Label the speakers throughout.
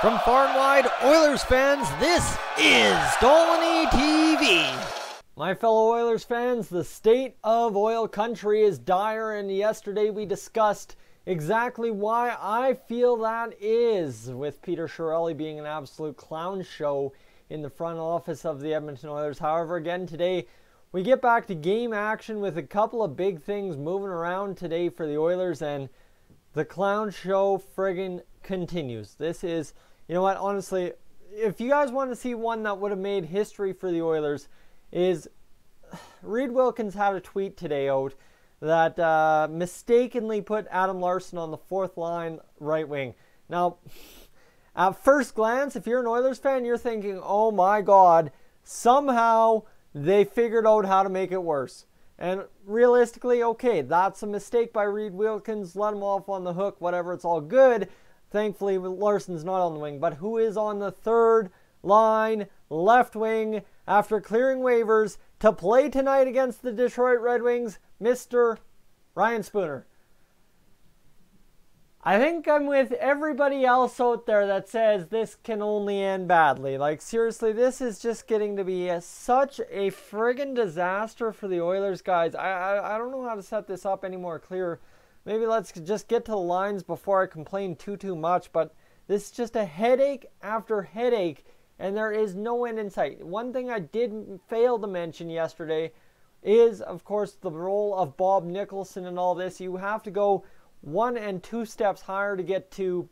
Speaker 1: From far and wide, Oilers fans, this is Dolynny TV. My fellow Oilers fans, the state of oil country is dire, and yesterday we discussed exactly why I feel that is, with Peter Chiarelli being an absolute clown show in the front office of the Edmonton Oilers. However, again today, we get back to game action with a couple of big things moving around today for the Oilers, and the clown show friggin' continues. This is, you know what, honestly, if you guys want to see one that would have made history for the Oilers, is Reid Wilkins had a tweet today out that mistakenly put Adam Larsson on the fourth line right wing. Now, at first glance, if you're an Oilers fan, you're thinking, oh my God, somehow they figured out how to make it worse. And realistically, okay, that's a mistake by Reid Wilkins. Let him off on the hook, whatever, it's all good. Thankfully, Larsson's not on the wing. But who is on the third line left wing after clearing waivers to play tonight against the Detroit Red Wings? Mr. Ryan Spooner. I think I'm with everybody else out there that says this can only end badly. Like, seriously, this is just getting to be such a friggin' disaster for the Oilers, guys. I don't know how to set this up any more clear. Maybe let's just get to the lines before I complain too much, but this is just a headache after headache, and there is no end in sight. One thing I did fail to mention yesterday is, of course, the role of Bob Nicholson in all this. You have to go 1 and 2 steps higher to get to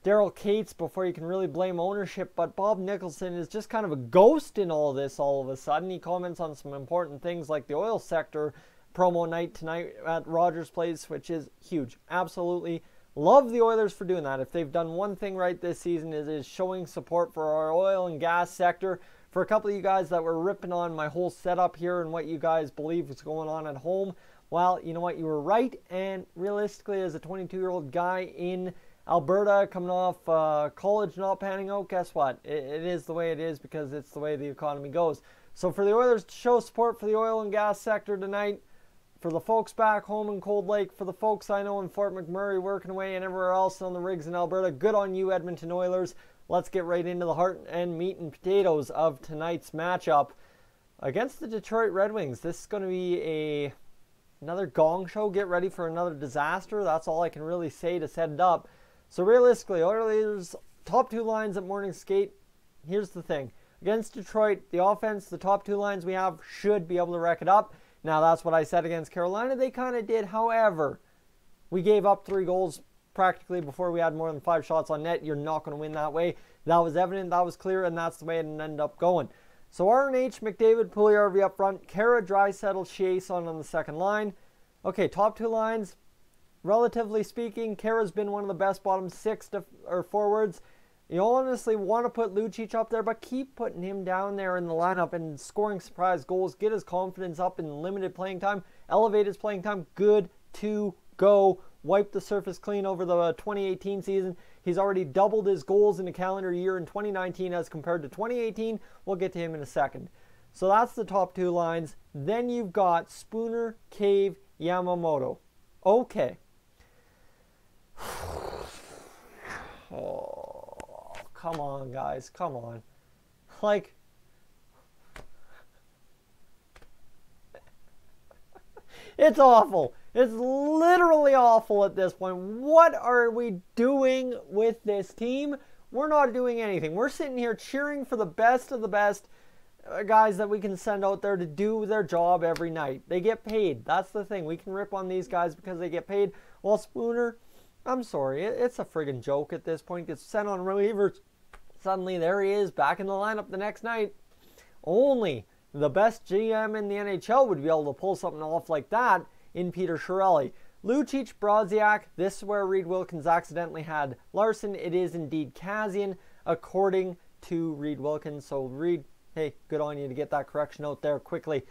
Speaker 1: Daryl Cates before you can really blame ownership, but Bob Nicholson is just kind of a ghost in all this all of a sudden. He comments on some important things like the oil sector promo night tonight at Rogers Place, which is huge. Absolutely love the Oilers for doing that. If they've done one thing right this season, it is showing support for our oil and gas sector. For a couple of you guys that were ripping on my whole setup here and what you guys believe is going on at home, well, you know what, you were right. And realistically, as a 22-year-old guy in Alberta coming off college not panning out, guess what? It is the way it is because it's the way the economy goes. So for the Oilers to show support for the oil and gas sector tonight, for the folks back home in Cold Lake, for the folks I know in Fort McMurray working away and everywhere else on the rigs in Alberta, good on you, Edmonton Oilers. Let's get right into the heart and meat and potatoes of tonight's matchup against the Detroit Red Wings. This is going to be another gong show. Get ready for another disaster. That's all I can really say to set it up. So realistically, Oilers top two lines at morning skate. Here's the thing. Against Detroit, the offense, the top two lines we have should be able to wreck it up. Now, that's what I said against Carolina. They kind of did. However, we gave up 3 goals practically before we had more than 5 shots on net. You're not going to win that way. That was evident. That was clear, and that's the way it ended up going. So RNH, McDavid, Puljujarvi up front, Kara, Draisaitl, Chiasson on the second line. Okay, top two lines, relatively speaking, Kara's been one of the best bottom 6 forwards. You honestly want to put Lucic up there, but keep putting him down there in the lineup and scoring surprise goals. Get his confidence up in limited playing time. Elevate his playing time. Good to go. Wipe the surface clean over the 2018 season. He's already doubled his goals in a calendar year in 2019 as compared to 2018. We'll get to him in a second. So that's the top two lines. Then you've got Spooner, Cave, Yamamoto. Okay. Oh. Come on, guys. Come on. Like, it's awful. It's literally awful at this point. What are we doing with this team? We're not doing anything. We're sitting here cheering for the best of the best guys that we can send out there to do their job every night. They get paid. That's the thing. We can rip on these guys because they get paid. Well, Spooner, I'm sorry. It's a friggin' joke at this point. Gets sent on relievers. Suddenly, there he is back in the lineup the next night. Only the best GM in the NHL would be able to pull something off like that in Peter Chiarelli. Lucic, Brodziak, this is where Reid Wilkins accidentally had Larsson. It is indeed Kassian, according to Reid Wilkins. So, Reid, hey, good on you to get that correction out there quickly.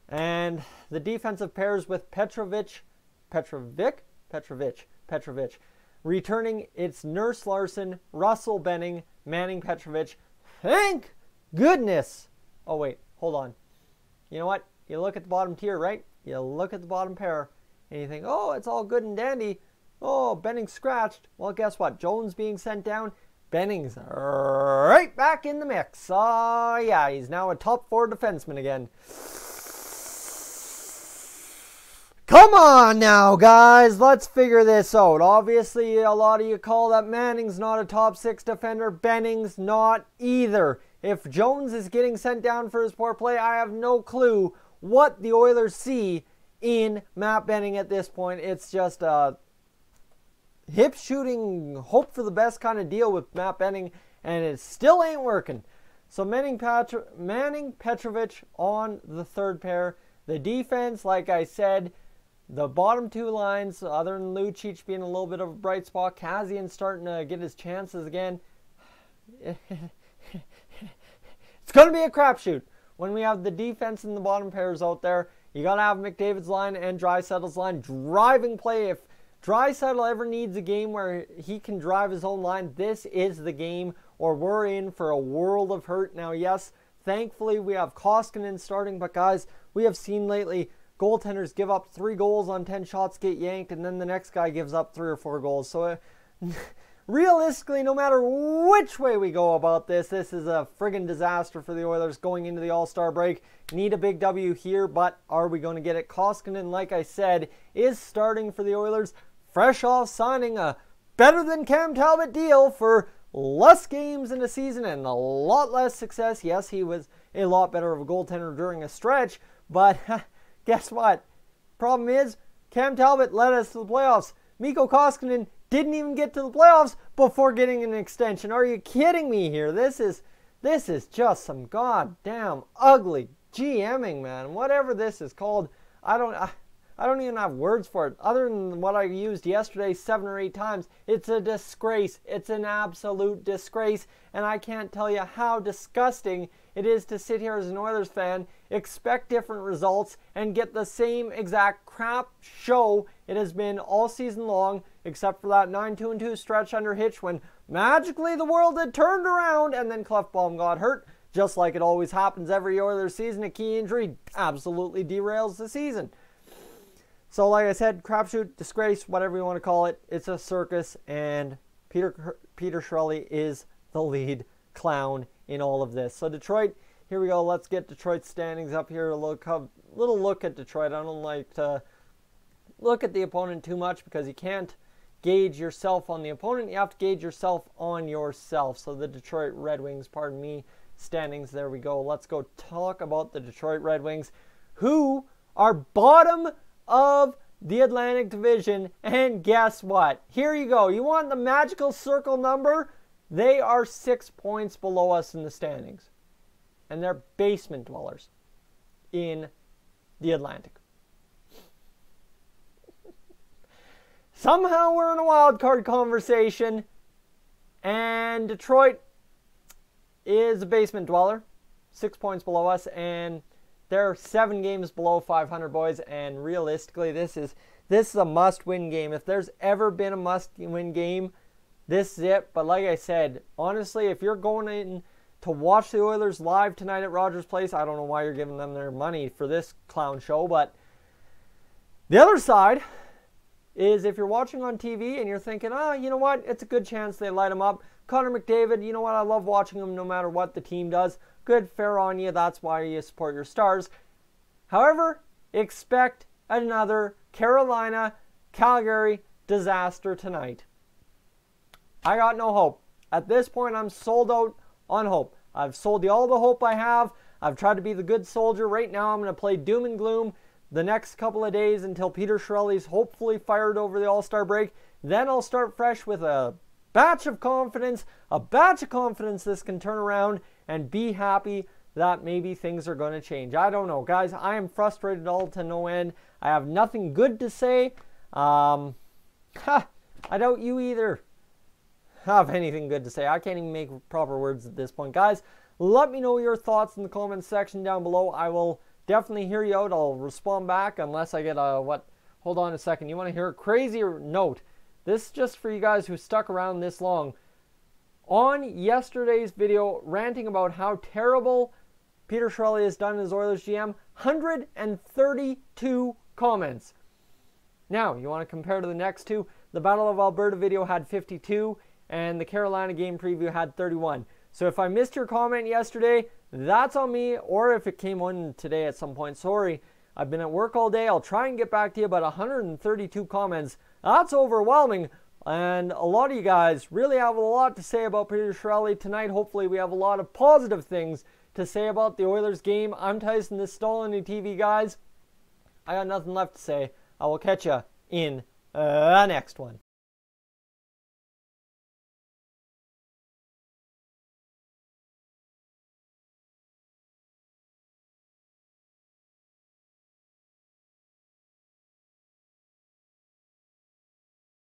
Speaker 1: And the defensive pairs with Petrovic. Returning, it's Nurse Larsson, Russell Benning, Manning Petrovic. Thank goodness. Oh, wait, hold on. You know what? You look at the bottom tier, right? You look at the bottom pair, and you think, oh, it's all good and dandy. Oh, Benning scratched. Well, guess what? Jones being sent down. Benning's right back in the mix. Oh, yeah, he's now a top 4 defenseman again. Come on now, guys. Let's figure this out. Obviously, a lot of you call that Manning's not a top 6 defender. Benning's not either. If Jones is getting sent down for his poor play, I have no clue what the Oilers see in Matt Benning at this point. It's just a hip shooting, hope for the best kind of deal with Matt Benning, and it still ain't working. So Manning Petrovic on the third pair. The defense, like I said, the bottom 2 lines, other than Lucic being a little bit of a bright spot, Kazian starting to get his chances again. It's going to be a crapshoot when we have the defense and the bottom pairs out there. You got to have McDavid's line and Draisaitl's line driving play. If Draisaitl ever needs a game where he can drive his own line, this is the game, or we're in for a world of hurt. Now, yes, thankfully we have Koskinen starting, but guys, we have seen lately goaltenders give up 3 goals on 10 shots, get yanked, and then the next guy gives up 3 or 4 goals. So realistically, no matter which way we go about this is a friggin' disaster for the Oilers going into the All-Star break. Need a big W here, but are we going to get it? Koskinen, like I said, is starting for the Oilers, fresh off signing a better than Cam Talbot deal for less games in a season and a lot less success. Yes, he was a lot better of a goaltender during a stretch, but guess what? Problem is, Cam Talbot led us to the playoffs. Mikko Koskinen didn't even get to the playoffs before getting an extension. Are you kidding me here? This is just some goddamn ugly GMing, man. Whatever this is called, I don't even have words for it. Other than what I used yesterday 7 or 8 times, it's a disgrace. It's an absolute disgrace. And I can't tell you how disgusting it is to sit here as an Oilers fan, expect different results, and get the same exact crap show it has been all season long, except for that 9-2-2 stretch under Hitch when magically the world had turned around and then Clefbaum got hurt. Just like it always happens every Oilers season, a key injury absolutely derails the season. So like I said, crapshoot, disgrace, whatever you want to call it, it's a circus, and Peter Chiarelli is the lead clown in all of this. So Detroit, here we go. Let's get Detroit's standings up here. A little look at Detroit. I don't like to look at the opponent too much because you can't gauge yourself on the opponent. You have to gauge yourself on yourself. So the Detroit Red Wings, pardon me, standings. There we go. Let's go talk about the Detroit Red Wings, who are bottom of the Atlantic Division. And guess what? Here you go. You want the magical circle number? They are 6 points below us in the standings. And they're basement dwellers in the Atlantic. Somehow we're in a wild card conversation, and Detroit is a basement dweller, 6 points below us, and they're 7 games below 500, boys. And realistically, this is a must-win game. If there's ever been a must-win game, this is it. But like I said, honestly, if you're going in to watch the Oilers live tonight at Rogers Place, I don't know why you're giving them their money for this clown show. But the other side is if you're watching on TV and you're thinking, oh, you know what, it's a good chance they light him up. Connor McDavid, you know what, I love watching him no matter what the team does. Good, fair on you. That's why you support your Stars. However, expect another Carolina-Calgary disaster tonight. I got no hope. At this point, I'm sold out on hope. I've sold you all the hope I have. I've tried to be the good soldier. Right now, I'm going to play doom and gloom the next couple of days until Peter Chiarelli's hopefully fired over the All-Star break. Then I'll start fresh with a batch of confidence this can turn around and be happy that maybe things are going to change. I don't know, guys. I am frustrated all to no end. I have nothing good to say. I doubt you either have anything good to say. I can't even make proper words at this point. Guys, let me know your thoughts in the comments section down below. I will definitely hear you out. I'll respond back unless I get a hold on a second. You want to hear a crazier note? This is just for you guys who stuck around this long. On yesterday's video, ranting about how terrible Peter Chiarelli has done as Oilers GM, 132 comments. Now, you want to compare to the next two? The Battle of Alberta video had 52. and the Carolina game preview had 31. So if I missed your comment yesterday, that's on me, or if it came on today at some point, sorry. I've been at work all day. I'll try and get back to you, but 132 comments. That's overwhelming. And a lot of you guys really have a lot to say about Peter Chiarelli tonight. Hopefully we have a lot of positive things to say about the Oilers game. I'm Tyson, this is Dolynny TV, guys. I got nothing left to say. I will catch you in the next one.